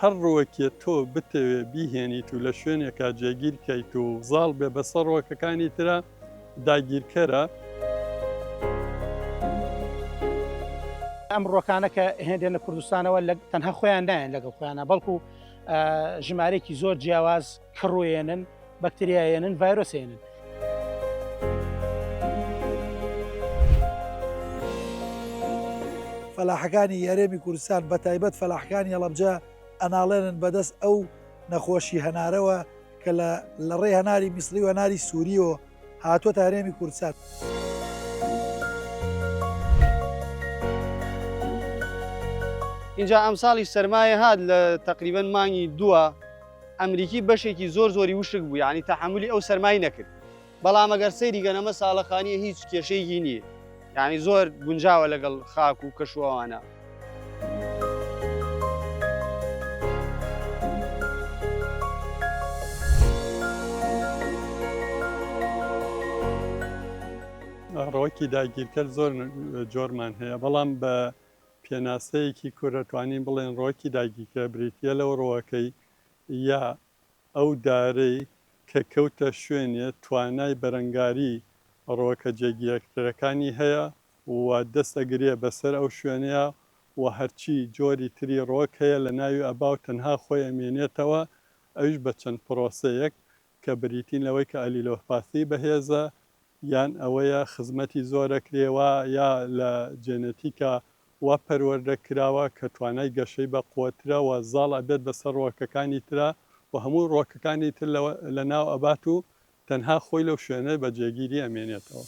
هەر ڕۆکێ تۆ بتەوێ بیهێنیت و لە شوێنێکا جێگیر کەیت و زاڵ بێ بەسەر ڕۆکەکانی ترە داگیرکەرە. ئەم ڕۆکانە کە هێندێنە کوردستانەوە تەنها خۆیان نایەن لەگەڵ خۆیانە، بەڵکو ژمارێکی زۆر جیاواز کڕوێنن، بەکتریاێنن، ڤایرۆسێنن. فەلاحەکانی یاریێمی کوردستان بە تایبەت فەلاحەکانی هەڵەبجە ئەناڵێنن بەدەست ئەو نەخۆشی هەنارەوە کە لە ڕێی هەناری میسڵی و هەناری سووریەوە هاتووە یاریێمی کوردستان. اینجا ئەمساڵی سەرمایە هات لە تقریبەن مانگی دووە ئەمریکی بەشێکی زۆری وشک بوو، یعنی تەحملی ئەو سەرمای نەکرد. بەڵام ئەگەر سەیری گەنەمە ساڵەخانیە هیچ کێشەیەکی نییە، یعنی زۆر گونجاوە لەگەڵ خاک و کەشوەوانە. ڕۆکی داگیرکەر زۆر جۆرمان هەیە، بەڵام بە پێناسەیەکی کوورەتوانین بڵێن ڕۆکی داگیرکە بریتە لەو ڕۆەکەی یا ئەو دارەی کە کەوتە شوێنێ توانای بەرەنگاری ڕۆکە جێگیرەکانی هەیە و دەستەگرێ بەسەر ئەو شوێنەیە و هەرچی جۆری تری ڕۆک هەیە لە ناوی ئەباو تەنها خۆی ئەمێنێتەوە. ئەوش بە چەند پرۆسەیەک کە بریتین لەوەی کە ئەلیلۆپاسی بەهێزە یان ئەوەیە خزمەتی زۆرەکرێوە یا لە جێنێتیکە وا پەروەردەکراوە کە توانای گەشەی بە قووەترەوە زاڵ ئەبێت بەسەر ڕۆکەکانی ترە و هەموو ڕۆکەکانی تر لە ناو ئەبات و تەنها خۆی لەو شوێنە بە جێگیری ئەمێنێتەوە.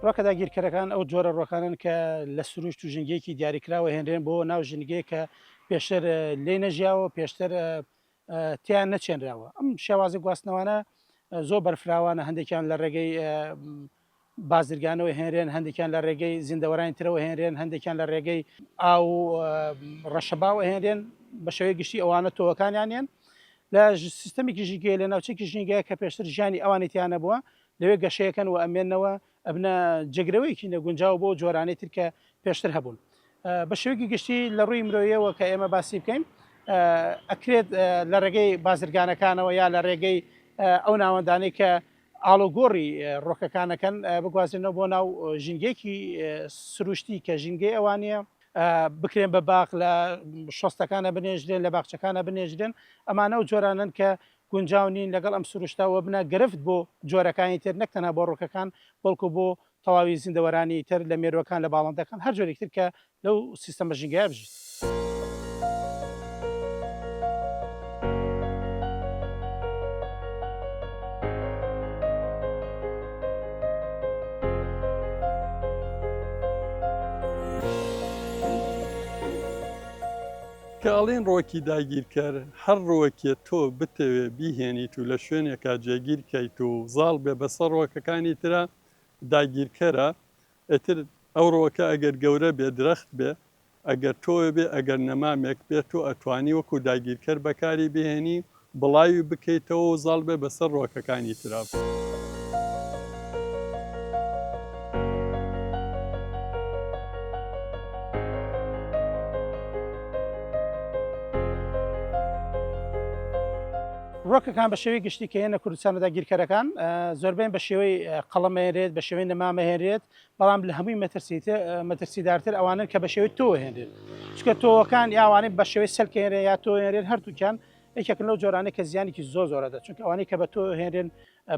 ڕۆکە داگیرکەرەکان ئەو جۆرە ڕۆکانن کە لە سروشت و ژنگێکی دیاریکراوە هێنرێن بۆ ناو ژنگەیە کە پێشتر لێ نەژیاوە، پێشتر تیان نەچێنراوە. ئەم شێوازی گواستنەوانە زۆر بەرفراوانە، هەندێکیان لە ڕێگەی بازرگانەوە هێنرێن، هەندێکیان لە ڕێگەی زیندەوەرانی ترەوە هێنرێن، هەندێکیان لە ڕێگەی ئاو ڕەشەباوە هێنرێن. بە شێوەیە گشتی ئەوانە تۆوەکانیانیان لە سیستەمێکی ژینگەیە لە ناوچێکی ژینگەیە کە پێشتر ژیانی ئەوانی تیانە بووە لەوێ گەشەیەکەن و ئەمێنەوە ئەبنە جێگرەوەیکی نەگونجاو بۆ جۆرانەی تر کە پێشتر هەبوون. بە شێوەیەکی گشتی لە ڕووی مرۆیەوە کە ئێمە باسی بکەین ئەکرێت لە ڕێگەی بازرگانەکانەوە یا لە ڕێگەی ئەو ناوەندانەی کە ئاڵۆگۆڕی ڕۆکەکانەکەن بگوازێنەوە بۆ ناو ژینگەیەکی سروشتی کە ژینگەی ئەوانە بکرێن بە باق لە شۆستەکانە بنێژرێن، لە باخچەکانە بنێژرێن. ئەمانە و جۆرانن کە گونجاو نین لەگەڵ ئەم سروشتاوە بنە گرفت بۆ جۆرەکانی تر، نەکتەنە بۆ ڕۆکەکان بەڵکو بۆ تەواوی زیندەوەرانی تر لە مێروەکان لە باڵندەکان هەر جۆرێکتر کە لەو سیستەمە ژینگەیە بژیت. کە ئەڵێن ڕۆکی داگیرکەر هەر ڕۆکێ تۆ بتەوێ بیهێنیت و لە شوێنێکا جێگیر کەیت و زاڵ بێ بەسەر ڕۆکەکانی ترە داگیرکەرە. ئەتر ئەو ڕۆکە ئەگەر گەورە بێ درەخت بێ، ئەگەر تۆ بێ، ئەگەر نەمامێک بێت و ئەتوانی وەکو داگیرکەر بەکاری بهێنی بڵاوی بکەیتەوە و زاڵ بێ بەسەر ڕۆکەکانی ترا. ڕۆکەکان بە شێوەی گشتی کە هێنە کوردستانە داگیرکەرەکان زۆربەین بە شێوەی قەڵەمەهێنرێت، بە شێوەی نەمامەهێنرێت، بەڵام لە هەمووی مەترسیدارتر ئەوانن کە بە شێوەی تۆ هێنرێت. چکە تۆوەکان یاوانەی بە شێوەی سەلکەهێنرێن یا تۆ هێنرێن، هەردووکیان یەکێکن لەو جۆرانەی کە زیانێکی زۆرە، چونکە ئەوانەی کە بە تۆ هێنرێن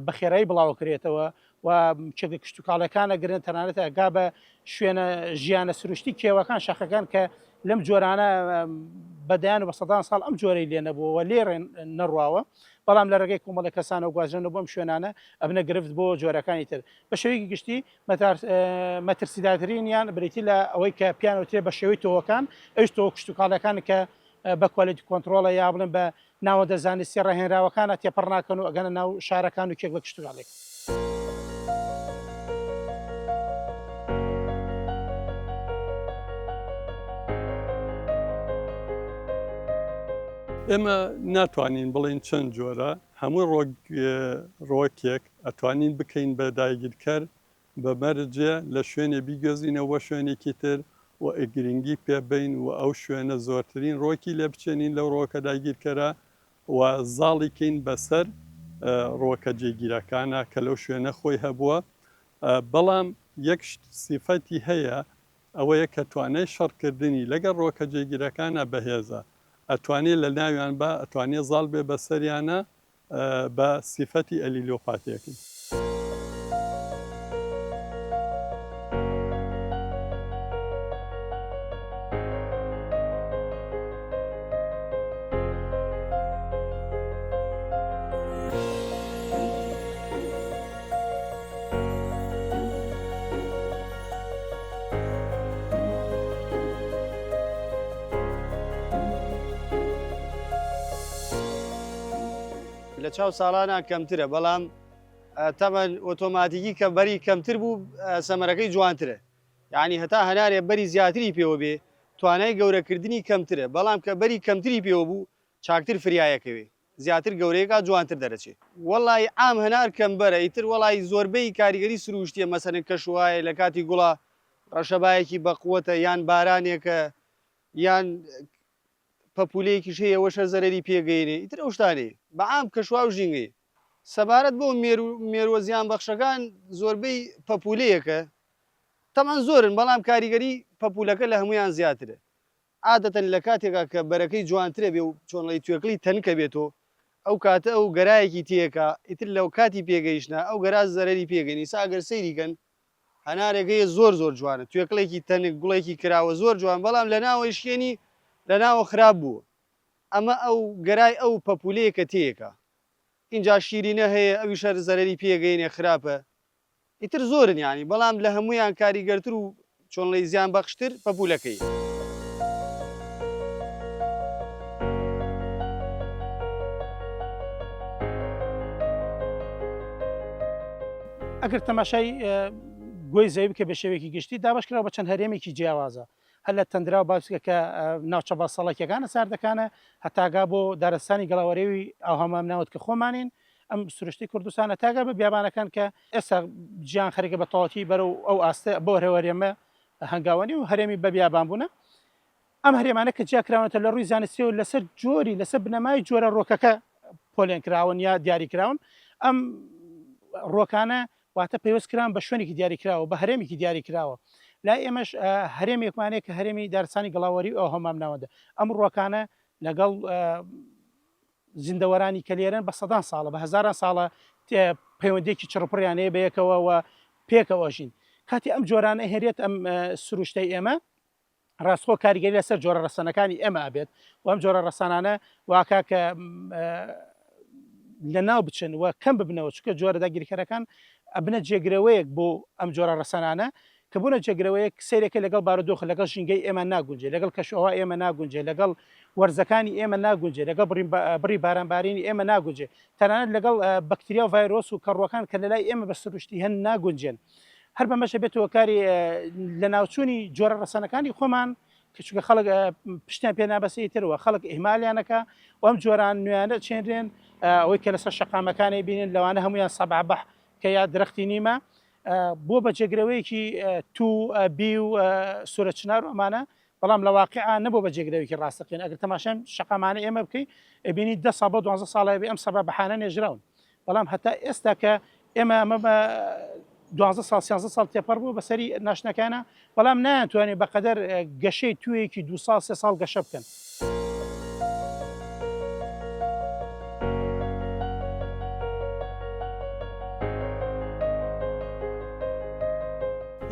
بە خێرایی بڵاوکرێتەوە و چێک کشت و کاڵەکانە گرن، تەنانەت ئەگا بە شوێنە ژیانە سروشتی کێوەکان شاخەکان کە لەم جۆرانە بەدایان و بە سەدان ساڵ ئەم جۆرەی لێ نەبووەوە لێڕێن نەڕواوە، بەڵام لە ڕێگەی کۆمەڵە کەسانە و گوازرێنەوە بۆم شوێنانە ئەبنە گرفت بۆ جۆرەکانی تر. بە شێوەیەکی گشتی مەترسیدارترینیان بریتی لە ئەوەی کە پیانەوترێ بە شێوەی تۆوەکان، ئەوش تۆ کشت و کاڵەکان کە بە کوالیتی کۆنتترۆڵە یا بڵێن بە ناوەندە زانستی ڕاهێنراوەکانە تێپەڕ ناکەن و ئەگەنە ناو شارەکان و کێک بە کشت و کاڵێک. ئێمە ناتوانین بڵین چەند جۆرە، هەموو ڕۆکێک ئەتوانین بکەین بە داگیرکەر بە مەرجێ لە شوێنێ بیگەزینەوە بە شوێنێکی تر و گرنگی پێبین و ئەو شوێنە زۆرترین ڕۆکی لێ بچێنین لەو ڕۆکە داگیرکەرە و زاڵیکەین بەسەر ڕۆکە جێگیرەکانە کە لەو شوێنە خۆی هەبووە. بەڵام یەک سیفەتی هەیە ئەوەیە کە توانای شەڕکردنی لەگەڵ ڕۆکە جێگیرەکانە بەهێزە، ئەتوانێت لە ناویان بە ئەتوانێت زاڵ بێ بەسەریانە بە سیفەتی ئەلیلۆپاتیەکەی. لە چاو ساڵانە کەمترە، بەڵام تەمەەن ئۆتۆماتیکی کە بەری کەمتر بوو سەمەرەکەی جوانترە، یعنی هەتا هەنارێ بەری زیاتری پێوە بێ توانای گەورەکردنی کەمترە، بەڵام کە بەری کەمتری پێوە بوو چاکتر فریایەکەوێ زیاتر گەورەیەکە جوانتر دەرەچێت. وەڵی ئام هەنار کەمبەرە ئیتر وەڵی زۆربەی کاریگەری سروشتیە مەسەرن کەشوایە لە کاتی گوڵا ڕەشەبایەکی بەقوتە یان بارانێکە یان پەپولەیەکی شەیە وەشە زەرری پێگەینێ ئیتر ئەو شتانێ بە عام کەشوا و ژینگەی سەبارەت بۆ مێرووە زیان بەخشەکان زۆربەی پەپولەیەکە تەمان زۆرن، بەڵام کاریگەری پەپولەکە لە هەمویان زیاترە. عادەتەن لە کاتێکا کە بەرەکەی جوانترە بێ و چۆنڵی توێکڵی تەنکە بێتەوە ئەو کاتە ئەو گەرایەکی تێکە ئیتر لەو کاتی پێگەیشتە ئەو گەراز زەرری پێگەنی ساگەر سەیریکەن هەنارێکەیە زۆر جوانە توێکڵێکی تەنک گوڵێکی کراوە زۆر جوان، بەڵام لە ناوەی شکێنی لە ناوە خراپ بووە. ئەمە ئەو گەرای ئەو پەپولەیەکە تێکە اینجا شیرینە هەیە ئەوی شەر زەرری پێگەینێ خراپە ئیتر زۆرن ینی، بەڵام لە هەمویان کاریگەرتر و چۆنڵی زیان بەخشتر پەپولەکەی. ئەگەر تەماشای گوێی زەوی بکە بە شێوەیەکی گشتی دابشکراوە بە چەند هەرێمێکی جیاوازە، هەر لە تەندرا و باسکە کە ناوچە باسەڵەکیەکانە ساردەکانە هەتاگا بۆ دارستانی گەڵاوەرێوی ئەو هەمام ناوت کە خۆمانین ئەم سروشتی کوردستانە تاگا بە بیابانەکان کە ئێستا گیان خەریکە بە تەواتی بەرەو ئەو ئاستە بۆ هەرێوەرێمە هەنگاوانی و هەرێمی بە بیابان بوونە. ئەم هەرێمانە کە جیاکراونەتە لە ڕووی زانستی و لەسەر جۆری لەسەر بنەمای جۆرە ڕۆکەکە پۆلێن کراون یا دیاریکراون. ئەم ڕۆکانە واتە پێوەستکران بە شوێنێکی دیاریکراوە بە هەرێمێکی دیاریکراوە. لای ئێمەش هەرێمێکمانەیە کە هەرێمی دارستانی گەڵاوەری ئەو هەمام ناوەدا ئەم ڕۆکانە لەگەڵ زیندەوەرانی کە لێرن بە سەدان ساڵە بە هەزاران ساڵە پەیوەندێکی چڕپڕیانەیە بە یەکەوە و پێکەوەژین. کاتی ئەم جۆرانە هێرێت ئەم سروشتەی ئێمە ڕاستخۆ کاریگەری لەسەر جۆرە ڕەسەنەکانی ئێمە ئەبێت و ئەم جۆرە ڕەسانانە واکا کە لە ناو بچن و کەم ببنەوە چکە جۆرە داگیرکەرەکان ئەبنە جێگرەوەیەک بۆ ئەم جۆرە ڕەسەنانە کە بوونە جێگرەوەیەک سیرێکە لەگەڵ بارودۆخ لەگەڵ ژینگەی ئێمە ناگونجێ لەگەڵ کەشەوە ئێمە ناگونجێ لەگەڵ وەرزەکانی ئێمە ناگونجێ لەگەڵ بڕی بارانبارینی ئێمە ناگونجێ تەنانەت لەگەڵ بەکتریا و ڤایرۆس و کەڕوەکان کە لەلای ئێمە بە سروشتی هەن ناگونجێن. هەر بەمەشە بێتەوە کاری لە ناوچوونی جۆرە ڕەسەنەکانی خۆمان کەچکە خەڵک پشتیان پێ نابەسی ترەوە خەڵک ئیهمالیانەکە و ئەم جۆران نوێیانە چێنرێن ئەوەی کە لەسەر شەقامەکانی بینن لەوانە هەمویان سەبعبەح کە یا درەختی نیمە بۆ بە جێگرەوەیەکی تو بی و سوورە چنار و ئەمانە، بەڵام لە واقعا نەبوو بە جێگرەوەیەکی ڕاستەقین. ئەگەر تەماشام شەقامانە ئێمە بکەی بینی 10 ساڵ بۆ 12 ساڵە بێ ئەم سەبعبەحانە نێژراون، بەڵام هەتا ئێستا کە ئێمە ئەمە بە 12 ساڵ 13 ساڵ تێپەڕ بوو بەسەری ناشنەکانە، بەڵام ناتوانێت بەقەدەر گەشەی توێیەکی 2 ساڵ 3 ساڵ گەشە بکەن.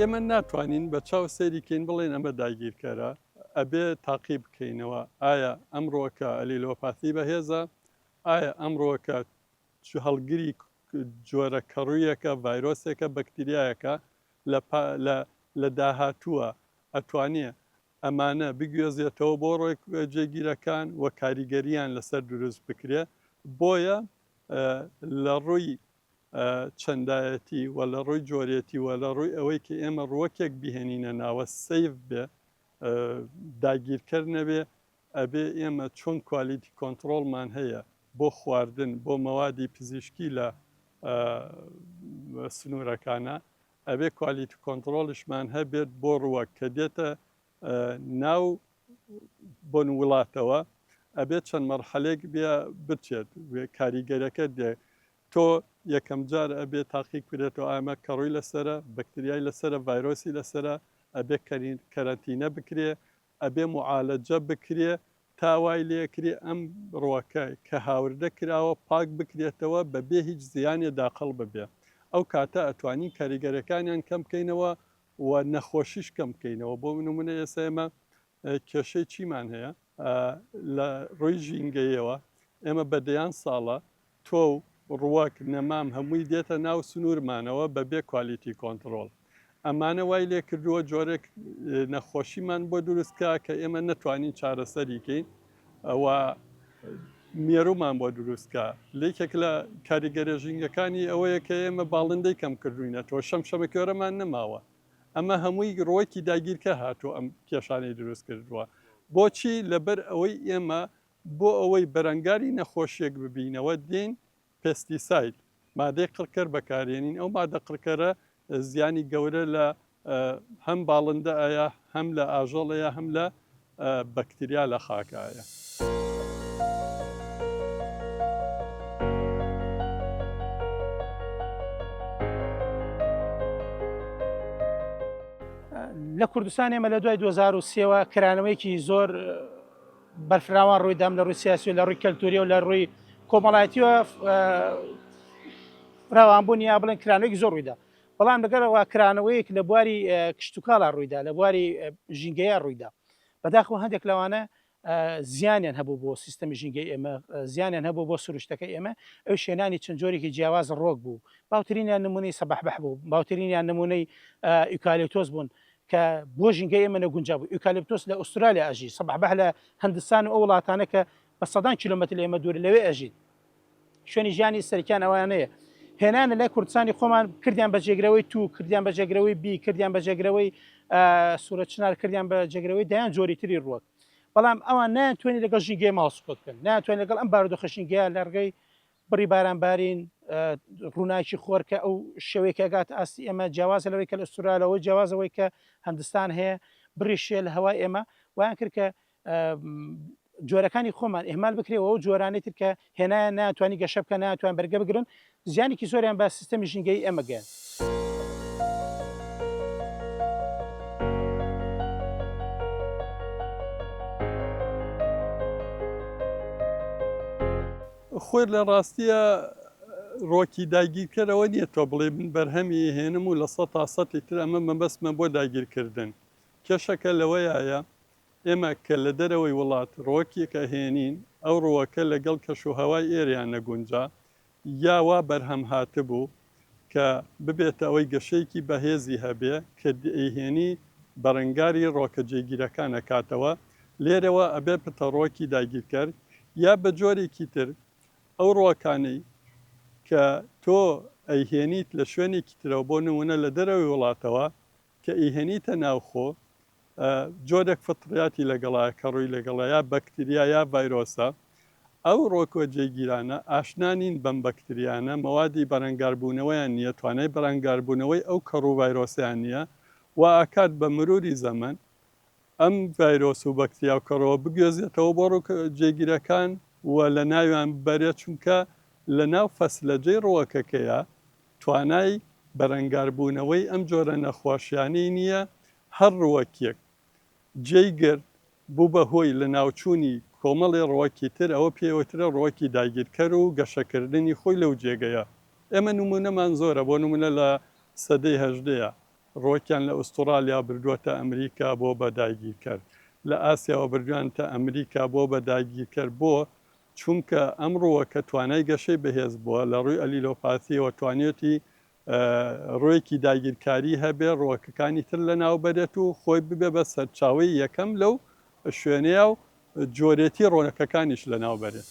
ئێمە ناتوانین بە چاو سەیریکەین بڵێن ئەمە داگیرکەرە ئەبێ تاقی بکەینەوە ئایا ئەمڕۆکە ئەلیلۆپاتی بەهێزە، ئایا ئەمڕۆکە هەڵگری جۆرە کەڕوویەکە ڤایرۆسێکە بەکتریایەکە لە داهاتووە ئەتوانێت ئەمانە بگوێزێتەوە بۆ ڕۆی جێگیرەکان و کاریگەریان لەسەر دروست بکرێ. بۆیە لە ڕووی چەندایەتی و لە ڕووی جۆرێتی و لە ڕووی ئەوەی کە ئێمە ڕووەکێک بهێنینە ناوە سیف بێ داگیرکەر نەبێ ئەبێ ئێمە چۆن کوالیتی کۆنتترۆلمان هەیە بۆ خواردن بۆ مەوادی پزیشکی لە سنوورەکانە ئەبێ کوالیتی کۆنتترۆلشمان هەبێت بۆ ڕووەک کە دێتە ناو بۆن وڵاتەوە ئەبێت چەند مەرحەلێک بێ بچێت کاریگەرەکە دێ تۆ یەکەم جار ئەبێ تاقیق بێتەوە ئامە کەڕووی لەسرە بەکتریای لەسرە ڤایرۆسی لەسرە ئەبێ کەرەنتینە بکرێ ئەبێ معالەجە بکرێ تاوای لێکرێ ئەم ڕۆکە کە هاوردە کراوە پاک بکرێتەوە بەبێ هیچ زیانێ داخڵ ببێ ئەو کاتە ئەتوانی کاریگەرەکانیان کەم بکەینەوە و نەخۆشیش کەم بکەینەوە بۆ نمونە ئێستا ئێمە کێشەی چیمان هەیە لە ڕووی ژینگەیەوە ئێمە بەدەیان ساڵە تۆ ڕووەک نەمام هەمووی دێتە ناو سنوورمانەوە بەبێ کوالیتی کۆنتترۆل ئەمانە وای لێ کردووە جۆرێک نەخۆشیمان بۆ دروستکە کە ئێمە نەتوانین چارەسەریکەین ئەوە مێرومان بۆ دروستکە لێکێک لە کاریگەرە ژینگەکانی ئەوەیە کە ئێمە باڵندەی کەم کردوینەتەوە شەمەکێرەمان نەماوە ئەمە هەمووی ڕۆیکی داگیرکە هاتوو ئەم کێشانەی دروست کردووە بۆچی لەبەر ئەوەی ئێمە بۆ ئەوەی بەرەنگاری نەخۆشیێک ببینەوە دێن پێستیسایت مادەی قڕکەر بەکارێنین ئەو مادە قڕکەرە زیانی گەورە لە هەم باڵندە ئایا هەم لە ئاژەڵەیە هەم لە بەکتریا لە خاکایە. لە کوردستان ئێمە لە دوای 2023ەوە کرانەوەیکی زۆر بەرفراوان ڕوویدام لە ڕووی سیاسی و لە ڕووی کەلتوری و لە ڕووی کۆمەڵایەتیوە فراوانبوون یا بڵێن کرانەوەیکی زۆر ڕوویدا بەڵام لەگەڵەوە کرانەوەیەک لە بواری کشتتوکاڵا ڕوویدا لە بواری ژینگەیە ڕوویدا بەداخەوە هەندێک لەوانە زیانیان هەبوو بۆ سیستەمی ژینگەی ئێمە زیانیان هەبوو بۆ سروشتەکەی ئێمە ئەو شێنانی چەند جۆرێکی جیاواز ڕۆک بوو باوترینیان نمونەی سەبەحبەح بوو باوترینیان نمونەی ئیوکالیپتۆس بوون کە بۆ ژینگەی ئێمە نەگونجا بوو ئیوکالیپتۆس لە ئوسترالیا ئەژی سەبەحبەح لە هەندستان و ئەو وڵاتانە کە بە سەدان کیلۆمەتر لە ئێمە دوور لەوێ ئەژین شوێنی ژیانی سەرکیان ئەوانەیە هێنانە لای کوردستانی خۆمان کردیان بە جێگرەوەی تو کردیان بە جێگرەوەی بی کردیان بە جێگرەوەی سوورە چنار کردیان بە جێگرەوەی دایان جۆری تری ڕووەک بەڵام ئەوان ناتوانێت لەگەڵ ژینگەی ماڵسوکۆت بکەن ناتوانێت لەگەڵ ئەم بارودۆخە ژینگەیە لە ڕگەی بڕی بارانبارین ڕووناکی خۆر کە ئەو شەوەیەکە گات ئاستی ئێمە جیاوازە لەوەی کە لە ئوسترالەوەی جیاوازەوەی کە هەندستان هەیە بڕیشێ لە هەوای ئێمە وایان کرد کە جۆرەکانی خۆمان ئێمال بکرێەوە و جۆرانەی تر کە هێنایان ناتوانانی گەشە بکە ناتوان بەرگە بگرن زیانێکی زۆریان بە سیستەمی ژینگەی ئێمە گەیان. خۆی لە ڕاستیە ڕۆکی داگیرکەرەوە نییە تۆ بڵێ من بەرهەمی هێنم و لە 100 تا 100 تر ئەمە مەبەستمە بۆ داگیرکردن کێشەکە لەوەیە ئێمە کە لە دەرەوەی وڵات ڕۆکیەکە هێنین ئەو ڕۆوەکە لەگەڵ کەش و هەوای ئێریان نەگونجا یاوا بەرهەم هاتبوو کە ببێتە ئەوەی گەشەیەکی بەهێزی هەبێ کە ئەیهێنی بەرەنگاری ڕۆکە جێگیرەکانە کاتەوە لێرەوە ئەبێ بتە ڕۆکی داگیرکرد یا بە جۆرێکی تر ئەو ڕۆکانەی کە تۆ ئەیهێنیت لە شوێنێکی ترەوە بۆ نمونە لە دەرەوەی وڵاتەوە کە ئیهێنیتە ناوخۆ جۆرێک فتریاتی لەگەڵایە کە ڕووی لەگەڵە یا بەکتریا یا ڤایرۆسە ئەو ڕۆکۆ جێگیرانە ئاشنانین بەم بەکتریانە مەوادی بەرەنگاربوونەوەیان نییە توانای بەرەنگاربوونەوەی ئەو کەڕوو ڤایرۆسیان نییە و ئاکات بە مروری زەمن ئەم ڤایرۆس و بەکتریا و کەڕەوە بگوێزێتەوە بۆ ڕوو جێگیرەکان و لە ناویان بەرێت چونکە لە ناو فەسلەجەی ڕۆکەکەیە توانای بەرەنگاربوونەوەی ئەم جۆرە نەخۆشیانەی نییە هەر ڕووەکیەک جێیگرت بوو بە هۆی لە ناوچوونی کۆمەڵی ڕۆکی تر ئەوە پێوەترە ڕۆکی داگیرکەر و گەشەکردنی خۆی لەو جێگەیە ئێمە نمونەمان زۆرە بۆ نمونە لە سەدەی هەژدەیە ڕۆکیان لە ئوسترالیا بردووەتە ئەمریکا بۆ بە داگیرکرد لە ئاسیاوە بردووانتە ئەمریکا بۆ بە داگیرکرد بۆ چونکە ئەمڕۆوە کە توانای گەشەی بەهێز بووە لە ڕووی ئەلیلۆپاتیەوە توانێتی ڕۆیەکی داگیرکاری هەبێ ڕۆکەکانی تر لە ناوبەرێت و خۆی ببێ بە سەرچاوی یەکەم لەو شوێنەیە و جۆرێتی ڕۆنەکەکانیش لە ناوبەرێت.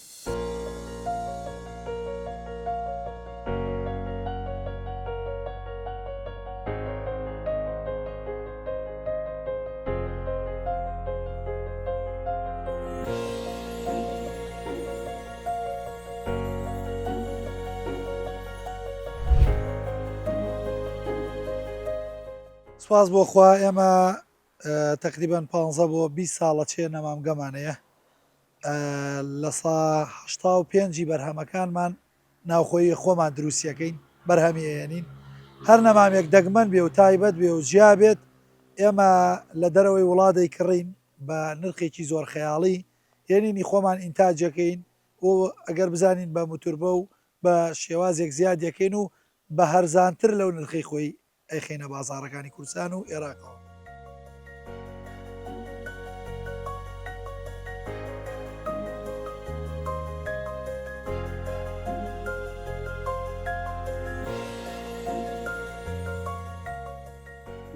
سپاس بۆ خوا ئێمە تقریبان 15 بۆ 20 ساڵە چێ نەمامگەمانەیە لە سا 85 بەرهەمەکانمان ناوخۆی خۆمان دروستیەکەین بەرهەمیێنین هەر نەمامێک دەگمەن بێ و تایبەت بێ و جیا بێت ئێمە لە دەرەوەی وڵاتەی کڕین بە نرخێکی زۆر خەیاڵی هێنینی خۆمان ئینتاجەکەین و ئەگەر بزانین بە موتوربە و بە شێوازێک زیاد یەکەین و بە هەرزانتر لەو نرخی خۆی ئەیخێنە بازاڕەکانی کوردستان و عێراقەوە.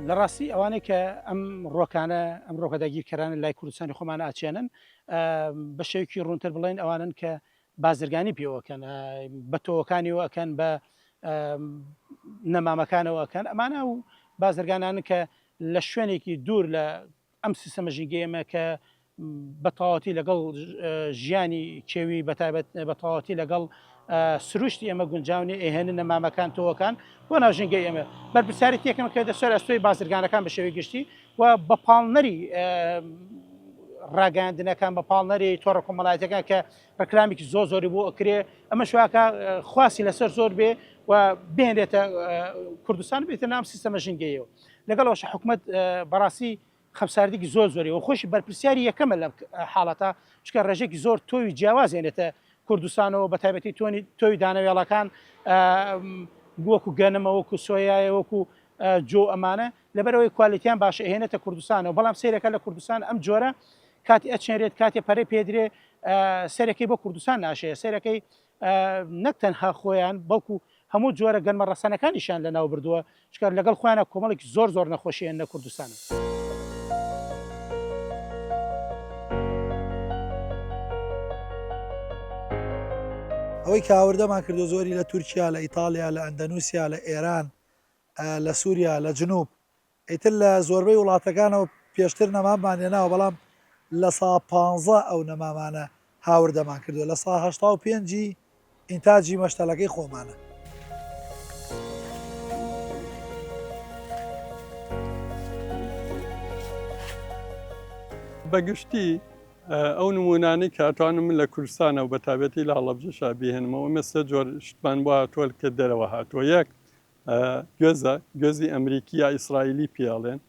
لە ڕاستی ئەوانەی کە ئەم ڕۆکانە ئەم ڕۆکەداگیرکەرانە لای کوردستانی خۆمانە ئاچێنن بە شێوکی ڕوونتر بڵێن ئەوانن کە بازرگانی پێوەکەن بە تۆوەکانیەوە ئەکەن بە نەمامەکانەوە ئەکەن ئەمانە و بازرگانانن کە لە شوێنێکی دوور لە ئەم سیستەمە ژینگەیەمە کە بەتەواوەتی لەگەڵ ژیانی کێوی بەتایبەت بەتەواوەتی لەگەڵ سروشتی ئێمە گونجاونی ئێهێنن نەمامەکان تۆوەکان بۆ ناوژینگەی ئێمە بەرپرسیارەتی یەکەم کە دەسەر ئەستۆی بازرگانەکان بە شێوەی گشتی و بە پاڵنەری ڕاگەاندنەکان بە پاڵنەری تۆڕە کۆمەڵایەتەکان کە ڕکلامێکی زۆری بۆ ئەکرێ ئەمە شوواکە خواسی لەسەر زۆر بێ و بێنێتە کوردستان بێتە نام سیستەمە ژینگەیەوە لەگەڵەوەش حکوومەت بەڕاستی خەمساردێکی زۆری و خۆشی بەرپرسیاری یەکەمە لەم حاڵەتە چکە ڕێژێکی زۆر تۆوی جیاوازێنێتە کوردستانەوە بە تایبەتی تۆی دانەوێڵەکان وەکو گەنمە وەکو سۆیایە وەکو جۆ ئەمانە لەبەرەوەی کوالیتیان باشە هێنێتە کوردستانەوە بەڵام سیرەکە لە کوردستان ئەم جۆرە کاتی ئەچێنرێت کاتێ پەرەی پێدرێ سەرەکەی بۆ کوردستان ناشەیە سەرەکەی نەک تەنها خۆیان بەڵکو هەموو جۆرە گەنمە ڕەسەنەکانیشان لە ناو بردووە چکار لەگەڵ خۆیانە کۆمەڵێکی زۆر نەخۆشیێن لە کوردستانە. ئەوەی کاوردەمان کردو زۆری لە تورکیا لە ئیتالیا لە ئەندەنووسیا لە ئێران لە سووریا لە جنوب ئیتر لە زۆربەی وڵاتەکانەوە پێشتر نەمامان هێناوە بەڵام لە سا 15 ئەو نەمامانە هاوردەمان کردو لە سا 85 ئینتاجی مەشتەلەکەی خۆمانە. بەگشتی ئەو نمونانەی کاتوانم من لە کوردستانە و بە تابەتی لە هەڵەبجەشا بهێنمەوە مەسە جۆر شتمان بۆ هاتووە کە دەرەوە هاتووە یەک گوێزی ئەمریکی یا ئیسرائیلی پیاڵێن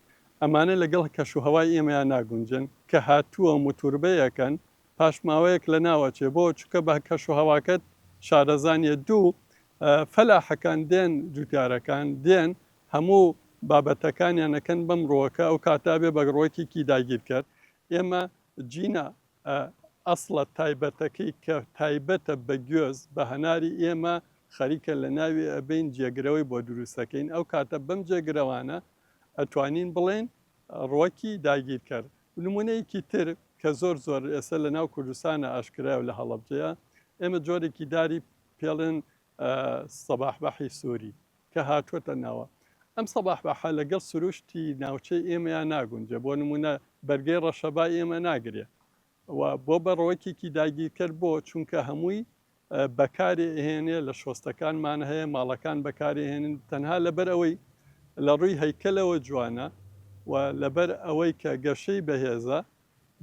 ئەمانە لەگەڵ کەشوهەوای ئێمەیان ناگونجن کە هاتووە موتوربەیەکەن پاشماوەیەک لە ناوەچێ بۆ چکە بە کەشوهەواکەت شارەزانیە دوو فەلاحەکان دێن جوتیارەکان دێن هەموو بابەتەکانیانەکەن بەم ڕۆکە ئەو کاتابێ بە ڕۆکێکی داگیر کرد ئێمە جینە ئەسڵە تایبەتەکەی کە تایبەتە بە گوێز بە هەناری ئێمە خەریکە لە ناوی ئەبین جێگرەوەی بۆ دروستەکەین ئەو کاتە بەم جێگرەوانە ئەتوانین بڵێن ڕۆکی داگیر کرد نمونەیەکی تر کە زۆر ئێستا لە ناو کوردستانە ئاشکرایە لە هەڵەبجەیە ئێمە جۆرێکی داری پێڵێن سەباح بەحی سووری کە هاتووەتە ناوە ئەم سەباح بەحە لەگەڵ سروشتی ناوچەی ئێمەیان ناگونجە بۆ نمونە بەرگەی ڕەشەبا ئێمە ناگرێ و بۆ بە ڕۆکێکی داگیرکرد بۆ چونکە هەمووی بەکاری هێنێ لە شۆستەکانمان هەیە ماڵەکان بەکاری هێنن تەنها لەبەر ئەوەی لە ڕووی هەیکەلەوە جوانە و لەبەر ئەوەی کە گەشەی بەهێزە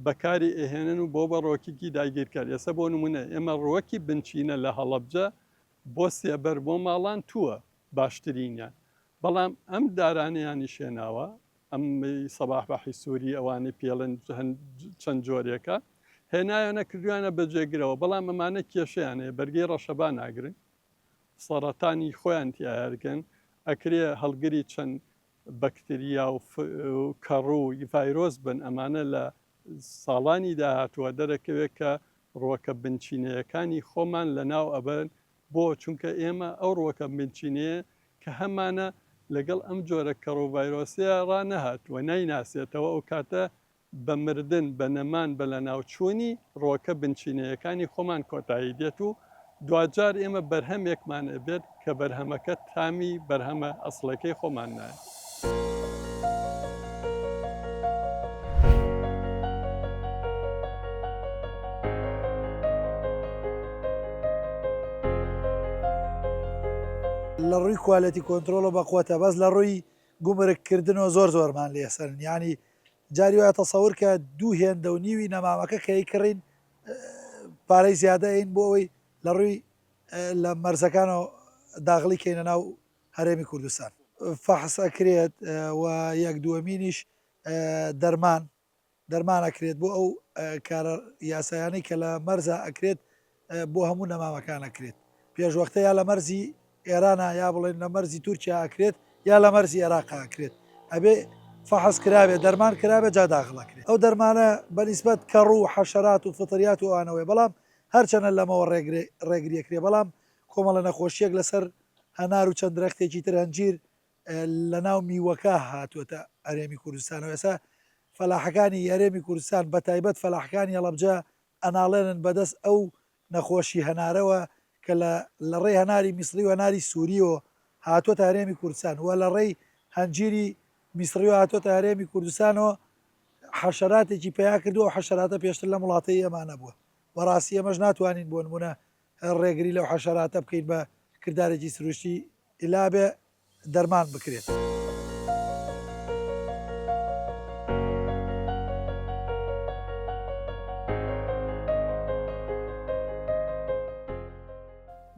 بەکاری ئەهێنن و بۆ بە ڕۆکێکی داگیرکرد ئێستا بۆ نمونە ئێمە ڕۆکی بنچینە لە هەڵەبجە بۆ سێبەر بۆ ماڵان تووە باشترینیان بەڵام ئەم دارانیانی شێناوە ئەم سەباح بەحی سووری ئەوانەی پێڵن چەند جۆرێکە هێنایانە کردوانە بەجێگرەوە بەڵام ئەمانە کێشیانەیە بەرگەی ڕەشەبا ناگرن سەرەتانی خۆیان تیاگەن ئەکرێ هەڵگری چەند بەکتریا و کەڕوو ڤایرۆس بن ئەمانە لە ساڵانی داهاتووە دەرەکەوێت کە ڕۆکە بنچینەیەکانی خۆمان لە ناو ئەبن بۆ چونکە ئێمە ئەو ڕۆکە بنچینەیە کە هەمانە لەگەڵ ئەم جۆرە کەڕوڤایرۆسیە ڕانەهات و نایناسێتەوە ئەو کاتە بە مردن بە نەمان بە لە ناوچوونی ڕۆکە بنچینەیەکانی خۆمان کۆتایی دێت و دوجار ئێمە بەرهەمێکمان ئەبێت کە بەرهەمەکە تامی بەرهەمە ئەسڵەکەی خۆمان نایە. لە ڕووی کوالەتی کۆنتترۆلە بەخۆتە بەس لە ڕووی گومرگکردنەوە زۆرمان لێسەرن ینی جاری وایە تەسەور کە دوو هێندە و نیوی نەمامەکە کەی کڕین پارەی زیادەین بۆ ئەوەی لە ڕووی لە مەرزەکانەوە داغڵی کەینە ناو هەرێمی کوردستان فەحس ئەکرێت و یەک دووەمینیش دەرمان ئەکرێت بۆ ئەو کارە یاسایانەی کە لە مەرزە ئەکرێت بۆ هەموو نەمامەکان ئەکرێت پێشوەختە یا لە مەرزی ئێرانە یا بڵێن لە مەرزی تورکیا ئەکرێت یا لە مەرزی عێراق ئەکرێت ئەبێ فەحس کرابێت دەرمان کرابێت جا داخڵەکرێت ئەو دەرمانە بەنسبەت کەڕ و حەشەرات و فتریات و ئەوانەوەی بەڵام هەرچەنە لەمەوە ڕێگریەکرێ بەڵام کۆمەڵە نەخۆشیەک لەسەر هەنار و چەند درەختێکی تر هەنجیر لە ناو میوەکە هاتووەتە ئەرێمی کوردستانەوە ئێستا فەلاحەکانی یارێمی کوردستان بە تایبەت فەلاحەکانی هەڵەبجە ئەناڵێنن بەدەست ئەو نەخۆشی هەنارەوە کە لە ڕێی هەناری میسری و هەناری سووریەوە هاتووەتە هەرێمی کوردستان وە لە ڕێی هەنجیری میسریەوە هاتووەتە هەرێمی کوردستانەوە حەشەراتێکی پیا کردو و حەشەراتە پێشتر لە وڵاتی ئەمانە بووە بەڕاستی ئەمەش ناتوانین بۆ نمونە ڕێگری لەو حەشەراتە بکەین بە کردارێکی سروشتی ئیلابێ دەرمان بکرێت.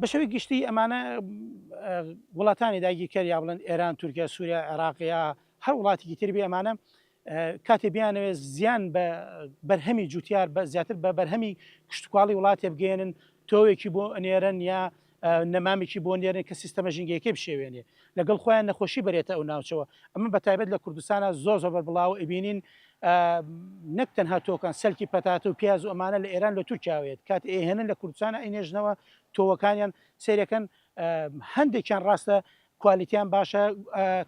بە شەوی گشتی ئەمانە وڵاتانی داگیرکەر یا بڵێن ئێران تورکیا سووریا عێراقیا هەر وڵاتێکی تربی ئەمانە کاتێ بیانەوێت زیان بە بەرهەمی جوتیار زیاتر بە بەرهەمی کشتتوکڵی وڵاتێ بگەێنن تۆوێکی بۆ ئەنێرن یا نەمامێکی بۆ نێرن کە سیستەمە ژینگەیەکە بشێوێنێ لەگەڵ خۆیان نەخۆشی بەرێتە ئەو ناوچەوە ئەمە بەتایبەت لە کوردستانە زۆر زۆر بەربڵاو ئەبینین نەک تەنها تۆکان سەلکی پەتات و پیاز و ئەمانە لە ئێران لە تورکیاوێت کات ئێهێنن لە کوردستانە ئەینێژنەوە تۆوەکانیان سیرەکەن هەندێکیان ڕاستە کوالیتیان باشە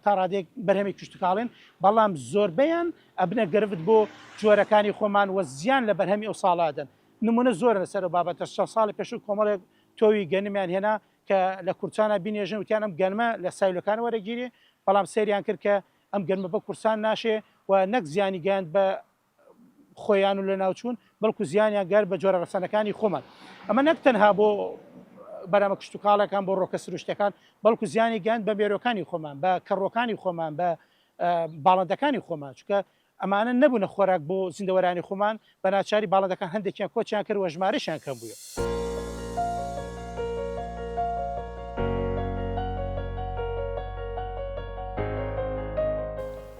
تا ڕادێک بەرهەمی کشتتوکاڵێن بەڵام زۆربەیان ئەبنە گرفت بۆ جۆرەکانی خۆمان وە زیان لە بەرهەمی ئەو ساڵادن نمونە زۆر لەسەر بابەتە 6 ساڵی پێشوو کۆمەڵێک تۆوی گەنمیان هێنا کە لە کورسانە بینێژن وتیان ئەم گەنمە لە سایلەکان وەرەگیری بەڵام سەریان کرد کە ئەم گەنمە بە کورسان ناشێ و نەک زیانی گەاند بە خۆیان و لە ناوچوون بەڵکو زیانیان گەر بە جۆرە ڕەسەنەکانی خۆمان ئەمە نەک تەنها بۆ بەرامە کشتتوکاڵەکان بۆ ڕۆکە سروشتەکان بەڵکو زیانی گەاند بە مێرۆکانی خۆمان بە کەڕۆکانی خۆمان بە باڵندەکانی خۆمان چکە ئەمانە نەبوونە خۆراک بۆ زیندەوەرانی خۆمان بە ناچاری باڵندەکان هەندێکیان کۆچیان کرد وە ژمارەشیان کەم بووە.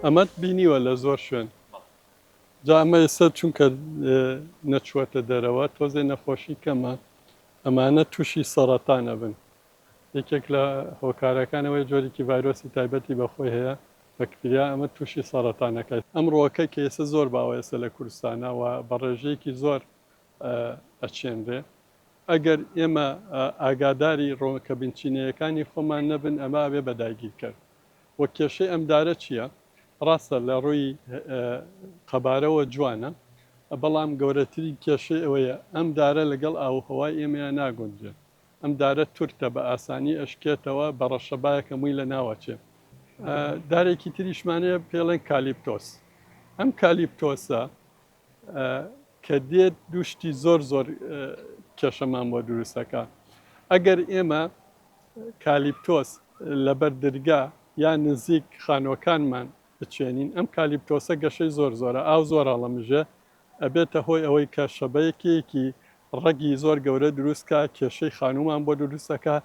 ئەمەت بینیوە لە زۆر شوێن جا ئەمە ئێستا چونکە نەچوەتە دەرەوە تۆزێ نەخۆشی کەمە ئەمانە تووشی سەرەتانە بن یەکێک لە هۆکارەکانەوەی جۆرێکی ڤایرۆسی تایبەتی بەخۆی هەیە بەکتریا ئەمە تووشی سەرەتانەکە ئەمڕۆکە کە ئێستا زۆر باوە ئێستا لە کوردستانە و بە ڕێژەیەکی زۆر ئەچێنرێ ئەگەر ئێمە ئاگاداری ڕۆکە بنچینەکانی خۆمان نەبن ئەمە بێ بەداگیر کرد وە کێشەی ئەمدارە چییە؟ ڕاستە لە ڕووی قەبارەوە جوانە بەڵام گەورەتری کێشەی ئەوەیە ئەم دارە لەگەڵ ئاوهەوای ئێمەیان ناگونجێت ئەم دارە تورکە بە ئاسانی ئەشکێتەوە بە ڕەشەبایەکە مووی لە ناوەچێ دارێکی تریشمانەیە پێڵێن کالیپتۆس ئەم کالیپتۆسە کە دێت دوشتی زۆر زۆر کێشەمان بۆ دروستەکە ئەگەر ئێمە کالیپتۆس لەبەر دەرگا یان نزیک خانۆکانمان بچێنین ئەم کالیپتۆسە گەشەی زۆر زۆرە ئاو زۆر هەڵەمژە ئەبێتە هۆی ئەوەی کە شەبەیەکێکی ڕەگی زۆر گەورە دروستکە کێشەی خانومان بۆ دروستەکە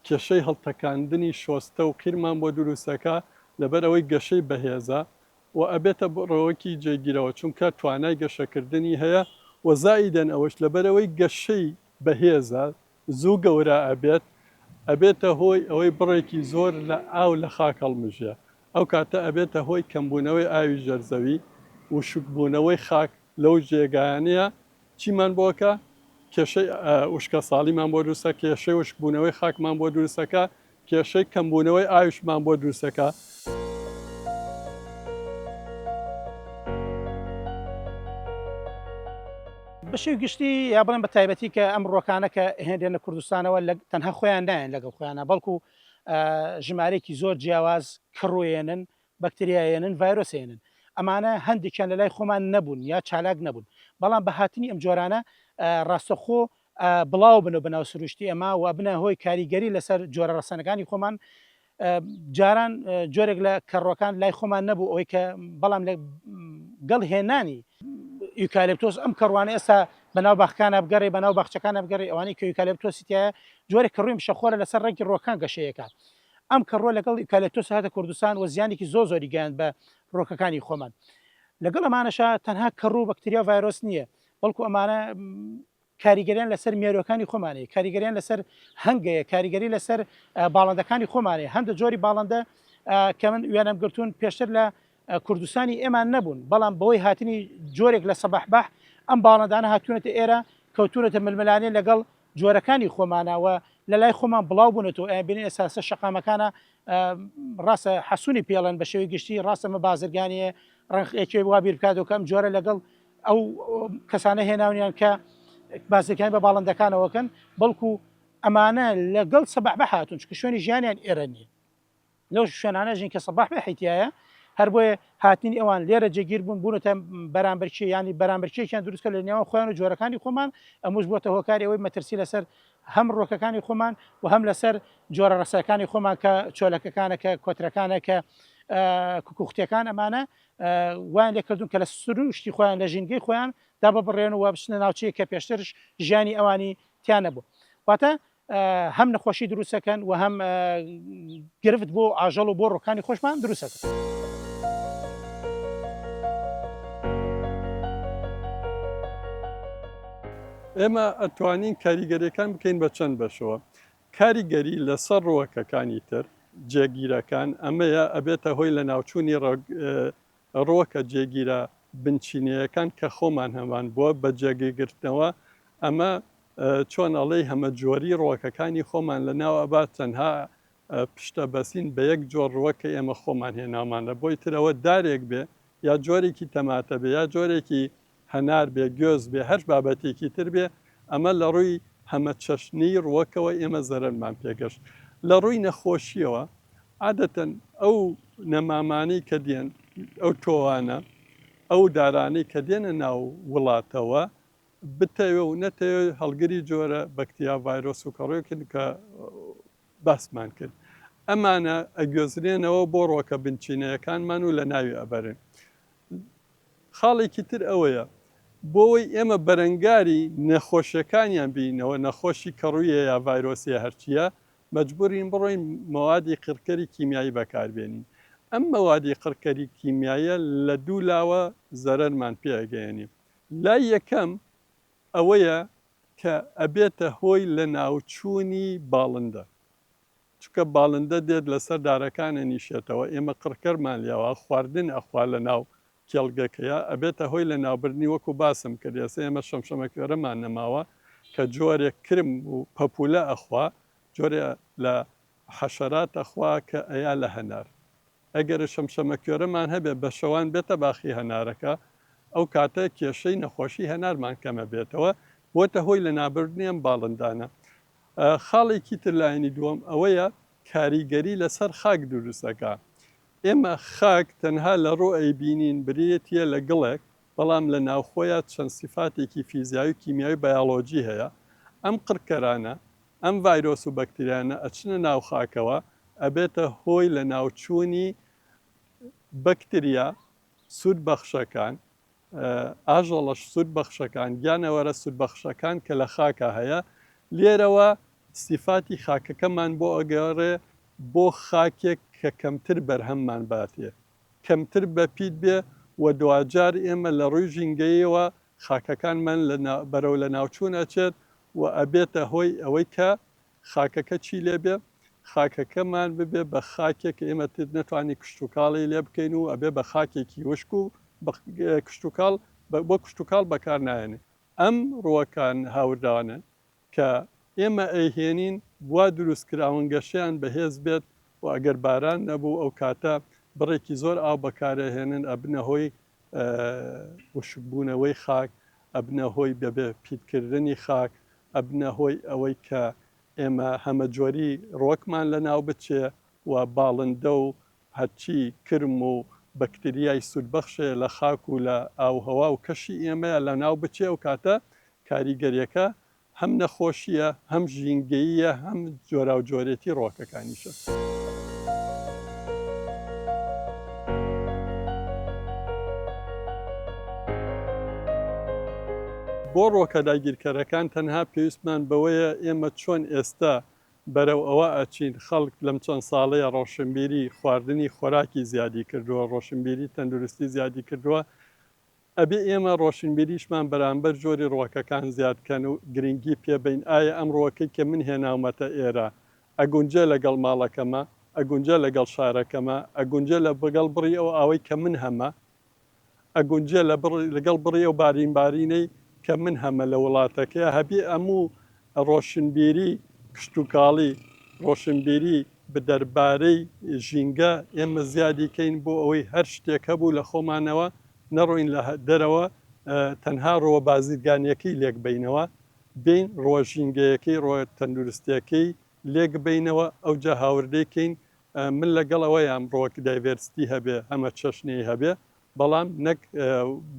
کێشەی هەڵتەکاندنی شۆستە و قیرمان بۆ دروستەکە لەبەر ئەوەی گەشەی بەهێزە و ئەبێتە ڕەوەکی جێگیرەوە چونکە توانای گەشەکردنی هەیە وەزائیدەن ئەوەش لەبەرەوەی گەشەی بەهێزە زوو گەورە ئەبێتە هۆی ئەوەی بڕێکی زۆر لە ئاو لە خاک هەڵمژە ئەو کاتە ئەبێتە هۆی کەمبوونەوەی ئاوی ژەرزەوی و شکبوونەوەی خاک لەو جێگایانەیە چیمان بۆکە کێشەی وشکە ساڵیمان بۆ دروستە کێشەی وشکبوونەوەی خاکمان بۆ دروستەکە کێشەی کەمبوونەوەی ئاویشمان بۆ دروستەکە بەشی گشتی یا بڵێن بە تایبەتی کە ئەم ڕۆکانە کە هێندێنە کوردستانەوە تەنها خۆیان نایەن لەگەڵ خۆیانە بەڵکو ژمارێکی زۆر جیاواز کڕۆێنن بەکتریاێنن ڤایرۆسێنن ئەمانە هەندێکیان لە لای خۆمان نەبوون یا چالاک نەبوون بەڵام بە هاتنی ئەم جۆرانە ڕاستەخۆ بڵاو بنەوە بەناو سروشتی ئەمە و بنە هۆی کاریگەری لەسەر جۆرە ڕەسەنەکانی خۆمان جاران جۆرێک لە کەڕۆکان لای خۆمان نەبوو ئەوەی کە بەڵام لە گەڵ هێنانی یوکالپتۆس ئەم کەڕوانە ئێستا بەناو باخەکانە بگەڕێ بەناو باخچەکانە بگەڕێ ئەوانەی کە یوکالپتۆسی تایە جۆرێک کە ڕووی شەخۆرە لەسەر ڕێکی ڕۆکان گەشەیەکات ئەم کەڕۆ لەگەڵ یوکالپتۆس هاتە کوردستان و زیانێکی زۆری گەیاند بە ڕۆکەکانی خۆمان لەگەڵ ئەمانەشە تەنها کەڕوو بەکتریا ڤایرۆس نییە بەڵکو ئەمانە کاریگەریان لەسەر مێرۆکانی خۆمانەیە کاریگەریان لەسەر هەنگەیە کاریگەری لەسەر باڵندەکانی خۆمانەیە هەندە جۆری باڵندە کە من وێنەم گرتوون پێشتر لە کوردستانی ئێمان نەبوون بەڵام بەوەی هاتنی جۆرێک لە سەباحباح ئەم باڵندانە هاتوونەتە ئێرە کەوتونەتە ململانێ لەگەڵ جۆرەکانی خۆمانەوە لە لای خۆمان بڵاو بوونێتەوە ئەبینی ئێساسە شەقامەکانە ڕاستە حەسوونی پێڵەن بە شێوەی گشتی ڕاستەمە بازرگانیە ڕەنگێکی وا بیر بکاتەوە کەم جۆرە لەگەڵ ئەو کەسانە هێناونیان کە بازرگانی بە باڵندەکانەوەکەن بەڵکو ئەمانە لەگەڵ سەباحباح هاتوون چکە شوێنی ژیانیان ئێرە نیە لەو شوێنانە ژین کە سەباحباح حیتایە هەر بۆیە هاتنی ئەوان لێرە جێگیر بوون بوونەتە بەرامبەرچی ینی بەرامبەرچێکیان دروستکە لە نێوان خۆیان و جۆرەکانی خۆمان ئەموش بۆتە هۆکاری ئەوەی مەترسی لەسەر هەم ڕۆکەکانی خۆمان و هەم لەسەر جۆرە ڕسەکانی خۆمان کە چۆلەکەکانە کە کۆترەکانە کە کوکوختیەکان ئەمانە وایان لێکردون کە لە سروشتی خۆیان لە ژینگەی خۆیان دا بەڕێن و بچنە ناوچەیە کە پێشترش ژیانی ئەوانی تیان نەبوو واتە هەم نەخۆشی دروستەکەن و هەم گرفت بۆ ئاژەڵ و بۆ ڕۆکانی خۆشمان دروستەکەن. ئێمە ئەتوانین کاریگەریەکان بکەین بە چەند بەشەوە کاریگەری لەسەر ڕۆکەکانی تر جێگیرەکان ئەمەیە ئەبێتە هۆی لە ناوچوونی ڕۆکە جێگیرە بنچینەکان کە خۆمان هەمان بووە بە جێگەگرتنەوە ئەمە چۆن ئەڵێ هەمە جۆری ڕۆکەکانی خۆمان لە ناو ئەبات تەنها پشتە بەسین بە یەک جۆر ڕۆکە ئێمە خۆمان هێناومانە بۆی ترەوە دارێک بێ یا جۆرێکی تەماتە بێ یا جۆرێکی هەنار بێ گوێز بێ هەر بابەتێکی تر بێ ئەمە لە ڕووی هەمە چەشنی ڕوەکەوە ئێمە زەرەرمان پێگەشت لە ڕووی نەخۆشیەوە عادەتەن ئەو نەمامانەی کە دێن ئەو تۆوانە ئەو دارانەی کە دێنە ناو وڵاتەوە بتەوێ و نەتەوێ هەڵگری جۆرە بەکتیا ڤایرۆس و کەڕۆیەکن کە باسمان کرد ئەمانە ئەگوێزرێنەوە بۆ ڕۆکە بنچینەکانمان و لە ناوی ئەبەرن خاڵێکی تر ئەوەیە بۆەوەی ئێمە بەرەنگاری نەخۆشیەکانیان بینەوە نەخۆشی کەڕوویە یا ڤایرۆسیە هەرچیە مەجبورین بڕۆین مەوادی قڕکەری کیمیایی بەکاربێنین ئەم مەوادی قڕکەری کیمیایە لە دوو لاوە زەرەرمان پێگەێنیم لای یەکەم ئەوەیە کە ئەبێتە هۆی لە ناوچوونی باڵندە چکە باڵندە دێت لەسەر دارەکانە نیشێتەوە ئێمە قڕکەرمان لێەوە خواردن ئەخوا لە ناو کێڵگەکەیە ئەبێتە هۆی لە ناوبردنی وەکو باسم کرد ئێستا ئێمە شەمشەمەکوێرەمان نەماوە کە جۆرێک کرم و پەپولە ئەخوا جۆرە لە حەشەرات ئەخوا کە ئەیا لە هەنار ئەگەر شەمشەمەکوێرەمان هەبێ بە شەوان بێتە باخی هەنارەکە ئەو کاتە کێشەی نەخۆشی هەنارمان کەمە بێتەوە بۆتە هۆی لە نابردنی ئەم باڵندانە خاڵێکی تر لایەنی دووەم ئەوەیە کاریگەری لەسەر خاک دروستەکە ئێمە خاک تەنها لە ڕۆ ئەیبینین برێتیە لە گڵێک بەڵام لە ناوخۆیان چەند سیفاتێکی فیزیایی و کیمیایی بەیاڵۆجی هەیە ئەم قڕکەرانە ئەم ڤایرۆس و بەکتریانە ئەچنە ناو خاکەوە ئەبێتە هۆی لە ناوچوونی بەکتریا سوود بەخشەکان ئاژەڵەش سوود بەخشەکان گیانەوەرە سوود بەخشەکان کە لە خاکە هەیە لێرەوە سیفاتی خاکەکەمان بۆ ئەگەڕێ بۆ خاکێک کە کەمتر بەرهەممان باتێ کەمتر بەپیت بێ و دوجار ئێمە لە ڕووی ژینگەیەوە خاکەکانمان بەرەو لە ناوچوون ئەچێت و ئەبێتە هۆی ئەوەی کە خاکەکە چی لێبێ خاکەکەمان ببێ بە خاکێک ئێمە نەتوانانی کشتتوکاڵی لێ بکەین و ئەبێ بە خاکێکی وشک و کشتتوکاڵ بۆ کشتتوکاڵ بەکار نایێنێ ئەم ڕوەکان هاوردانن کە ئێمە ئەیهێنین وا دروستکراون گەشیان بەهێز بێت و ئەگەر باران نەبوو ئەو کاتە بڕێکی زۆر ئاو بەکارەهێنن ئەبنە هۆی وشکبوونەوەی خاک ئەبنە هۆی بەبێ پیتکردنی خاک ئەبنە هۆی ئەوەی کە ئێمە هەمە جۆری ڕۆکمان لە ناو بچێ و باڵندە و هەرچی کرم و بەکتریای سوودبەخشێ لە خاک و لە ئاوهەوا و کەشی ئێمەیە لە ناو بچێ و کاتە کاریگەریەکە هەم نەخۆشیە هەم ژینگەییە هەم جۆرا و جۆرێتی ڕۆکەکانیشە. بۆ ڕۆکە داگیرکەرەکان تەنها پێویستمان بەوەیە ئێمە چۆن ئێستا بەرەو ئەوە ئەچین خەڵک لەم چەند ساڵەیە ڕۆشنبیری خواردنی خۆراکی زیادی کردووە ڕۆشنبیری تەندروستی زیادی کردووە ئەبێ ئێمە ڕۆشنبیریشمان بەرامبەر جۆری ڕۆکەکان زیادکەن و گرنگی پێبین ئایا ئەم ڕۆکەی کە من هێناومەتە ئێرە ئەگونجە لەگەڵ ماڵەکەمە ئەگونجە لەگەڵ شارەکەمە ئەگونجە لە بەگەڵ بڕی ئەو ئاوەی کە من هەمە ئەگونجە لەگەڵ بڕی ئەو بارینبارینەی کە من هەمە لە وڵاتەکەی هەبێ ئەموو ڕۆشنبیری کشتتوکاڵی ڕۆشنبیری بە دەربارەی ژینگە ئێمە زیادیکەین بۆ ئەوەی هەر شتێک هەبوو لە خۆمانەوە نەڕۆین لە دەرەوە تەنها ڕۆ بازرگانیەکەی لێک بینەوە بین ڕۆژینگەیەکەی ڕۆ تەندروستیەکەی لێک بینەوە ئەوجا هاوردەیکەین من لەگەڵ ئەوەیان ڕۆک دایڤێرستی هەبێ ئەمە چەشنی هەبێ بەڵام نەک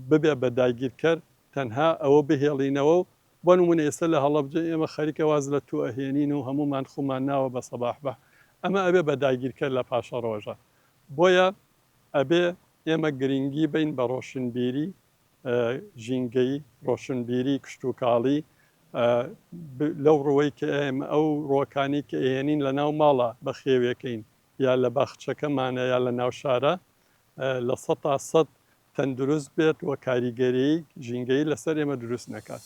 ببێ بە داگیرکەر تەنها ئەوە بهێڵینەوە و بۆ نمونە ئێستا لە هەڵەبجە ئێمە خەریکە واز لە تو ئەهێنین و هەمومان خومان ناوە بە سەباح بە ئەمە ئەبێ بە داگیرکەر لە پاشە ڕۆژە بۆیە ئەبێ ئێمە گرنگی بین بە ڕۆشنبیری ژینگەی ڕۆشنبیری کشتتوکاڵی لەو ڕوەی کە ئێمە ئەو ڕۆکانی کە ئێنین لە ناو ماڵە بە خێوەکەین یا لە باخچەکەمانە یا لە ناو شارە لە 100% تەندروست بێت و کاریگەری ژینگەی لەسەر ئێمە دروست نەکات.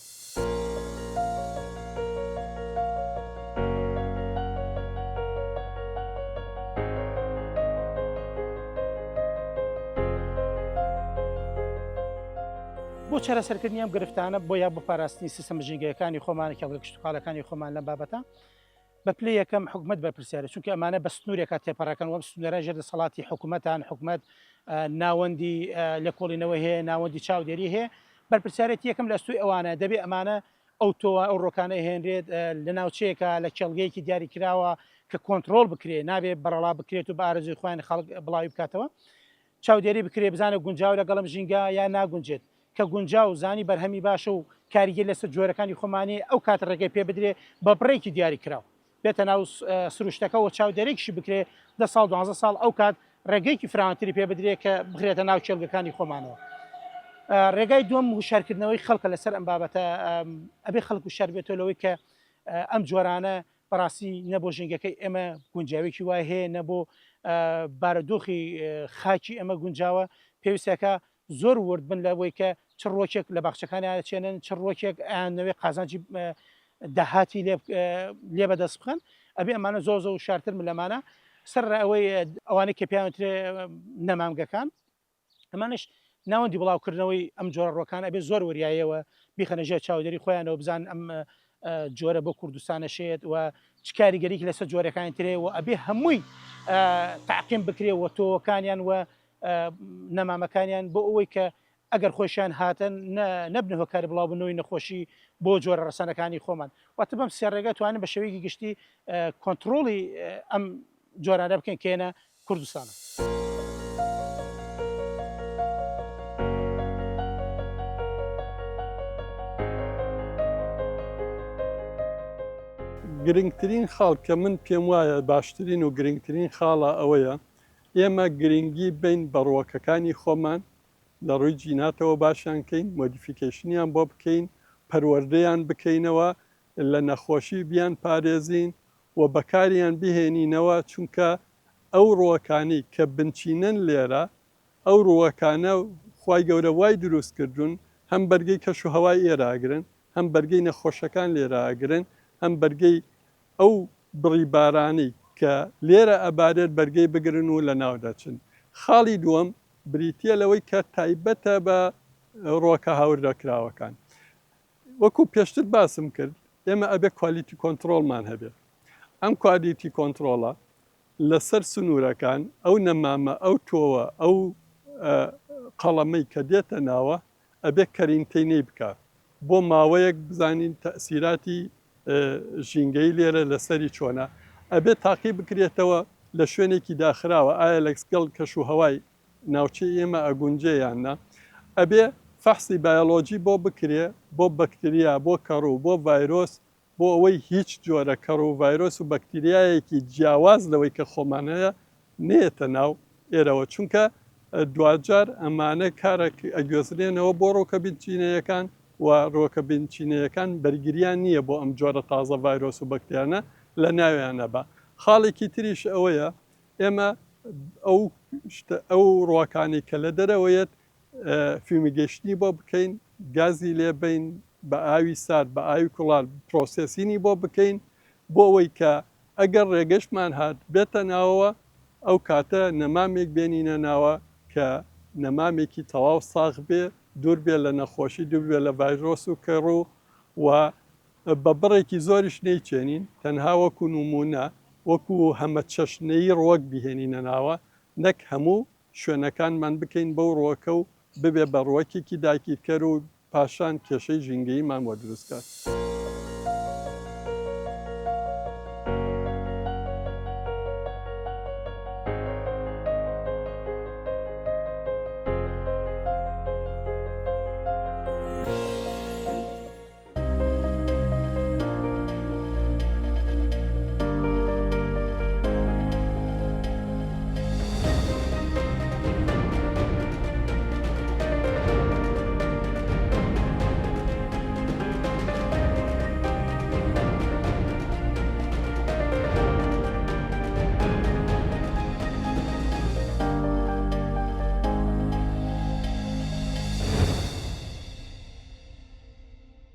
بۆ چارەسەرکردنی ئەم گرفتانە بۆ یا بۆ پاراستنی سیستەمە ژینگەیەکانی خۆمانە کەڵگە کشتتوکاڵەکانی خۆمان لەم بابەتە بە پلەی یەکەم حکومەت بەرپرسیارە چونکە ئەمانە بە سنوورێکە تێپەڕەکەن وەم سنوورە ژێر دەسەڵاتی حکوومەتان حکوومەت ناوەندی لێکۆڵینەوە هەیە ناوەندی چاودێری هەیە بەرپرسیارەتی یەکەم لە ئەستوی ئەوانە دەبێت ئەمانە ئەو تۆوە ئەو ڕۆکانە هێنرێت لە ناوچەیەکە لە کێڵگەیەکی دیاریکراوە کە کۆنتترۆل بکرێت نابێت بەرەڵا بکرێت و بە ئارزوی خۆیان خەڵک بڵاوی بکاتەوە چاودێری بکرێت بزانە گونجاو لەگەڵم ژینگە یا ناگونجێت کە گونجاو زانی بەرهەمی باشە و کاریگەر لەسەر جۆرەکانی خۆمانی ئەو کاتە ڕێگەی پێ بدرێ بە بڕێکی دیاری کراوە بێتە ناو سروشتەکەەوە چاودێرێکیشی بکرێ 10 ساڵ 12 ساڵ ئەو کات ڕێگەیەکی فراوانتری پێ بدرێت کە بخرێتە ناو کێڵگەکانی خۆمانەوە ڕێگای دووەم وشارکردنەوەی خەڵکە لەسەر ئەم بابەتە ئەبێ خەڵک وشار بێتەوە لەوەی کە ئەم جۆرانە بەڕاستی نەبۆ ژینگەکەی ئێمە گونجاوێکی وای هەیە نەبوو بارەدۆخی خاکی ئەمە گونجاوە پێویستەکە زۆر ورد بن لەوەی کە چ ڕۆکێک لە باخچەکانیان چێنن چ ڕۆکێک ئەیانەوەی قازانجی داهاتی لێ بەدەست بخەن ئەبێ ئەمانە زۆر زۆر شارتر من لەمانە سەر ئەوەی ئەوانەی کە پیاوترێ نەمامگەکان ئەمانش ناوەندی بڵاوکردنەوەی ئەم جۆرە ڕۆکان ئەبێ زۆر وریایەوە بیخەنەژێ چاودێری خۆیانەوە بزان ئەم جۆرە بۆ کوردستانە شێت و چ کاریگەریکی لەسەر جۆرەکانی ترێ و ئەبێ هەمووی تاقیم بکرێ و تۆوەکانیان و نەمامەکانیان بۆ ئەوەی کە ئەگەر خۆشیان هاتن نەبنە هۆکاری بڵاوبوونەوەی نەخۆشی بۆ جۆرە ڕەسەنەکانی خۆمان واتە بەم سێڕێگە توانین بە شێوەیەکی گشتی کۆنتترۆڵی ئەم جۆرانە بکەین کێنە کوردستانە. گرنگترین خاڵ کە من پێم وایە باشترین و گرنگترین خاڵە ئەوەیە ئێمە گرنگی بین بە ڕۆکەکانی خۆمان لە ڕووی جیناتەوە باشیان کەین مۆدیفیکیشنیان بۆ بکەین پەروەردەیان بکەینەوە لە نەخۆشی بیان پارێزین و بەکاریان بهێنینەوە چونکە ئەو ڕۆکانی کە بنچینن لێرە ئەو ڕۆکانە خوای گەورە وای دروست کردوون هەم بەرگەی کەش و هەوای ئێراگرن هەم بەرگەی نەخۆشەکان لێراگرن هەم بەرگەی ئەو بڕیبارانی کە لێرە ئەبارێت بەرگەی بگرن و لە ناو دەچن. خاڵی دووەم بریتە لەوەی کە تایبەتە بە ڕۆکە هاوردەکراوەکان. وەکو پێشتر باسم کرد ئێمە ئەبێ کوالیتی کۆنتترۆلمان هەبێت. ئەم کوالیتی کۆنتترۆڵە لەسەر سنوورەکان ئەو نەمامە ئەو تۆوە ئەو قەڵەمەی کە دێتە ناوە ئەبێ کەرینتەینەی بکات بۆ ماوەیەک بزانین تەسیراتی ژینگەی لێرە لەسەری چۆنە ئەبێ تاقی بکرێتەوە لە شوێنێکی داخراوە ئایا لەگەڵ کەش و هەوای ناوچەی ئێمە ئەگونجەیاننا ئەبێ فەحسی بایۆلۆجی بۆ بکرێ بۆ بەکتریا بۆ کەڕوو بۆ ڤایرۆس بۆ ئەوەی هیچ جۆرە کەڕوو ڤایرۆس و بەکتریایەکی جیاواز لەوەی کە خۆمانەیە نێتە ناو ئێرەوە چونکە دوجار ئەمانە کارە ئەگوێزرێنەوە بۆ ڕۆکە بنچینەیەکان و و ڕۆکە بنچینەکان بەرگریان نییە بۆ ئەم جۆرە تازە ڤایرۆس و بەکتریانە لە ناویانە بە. خاڵێکی تریش ئەوەیە ئێمە ئەو ڕۆکانی کە لە دەرەوەیەت فیمیگەشتنی بۆ بکەین، گازی لێبین بە ئاوی سارد بە ئاوی کوڵار پرۆسسینی بۆ بکەین بۆ ئەوەی کە ئەگەر ڕێگەشتمان هات بێتە ناوەوە ئەو کاتە نەمامێک بێنینە ناوە کە نەمامێکی تەواو ساغ بێ، دوور بێ لە نەخۆشی، دوور بێ لە ڤایرۆس و کەڕوو و بە بڕێکی زۆریش نەیچێنین، تەنها وەکو نمونە وەکو هەمە چەشنەی ڕۆک بهێنینە ناوە، نەک هەموو شوێنەکانمان بکەین بەو ڕۆکە و ببێ بە ڕۆکێکی داگیرکەر و پاشان کێشەی ژینگەییمان بۆ دروستکات.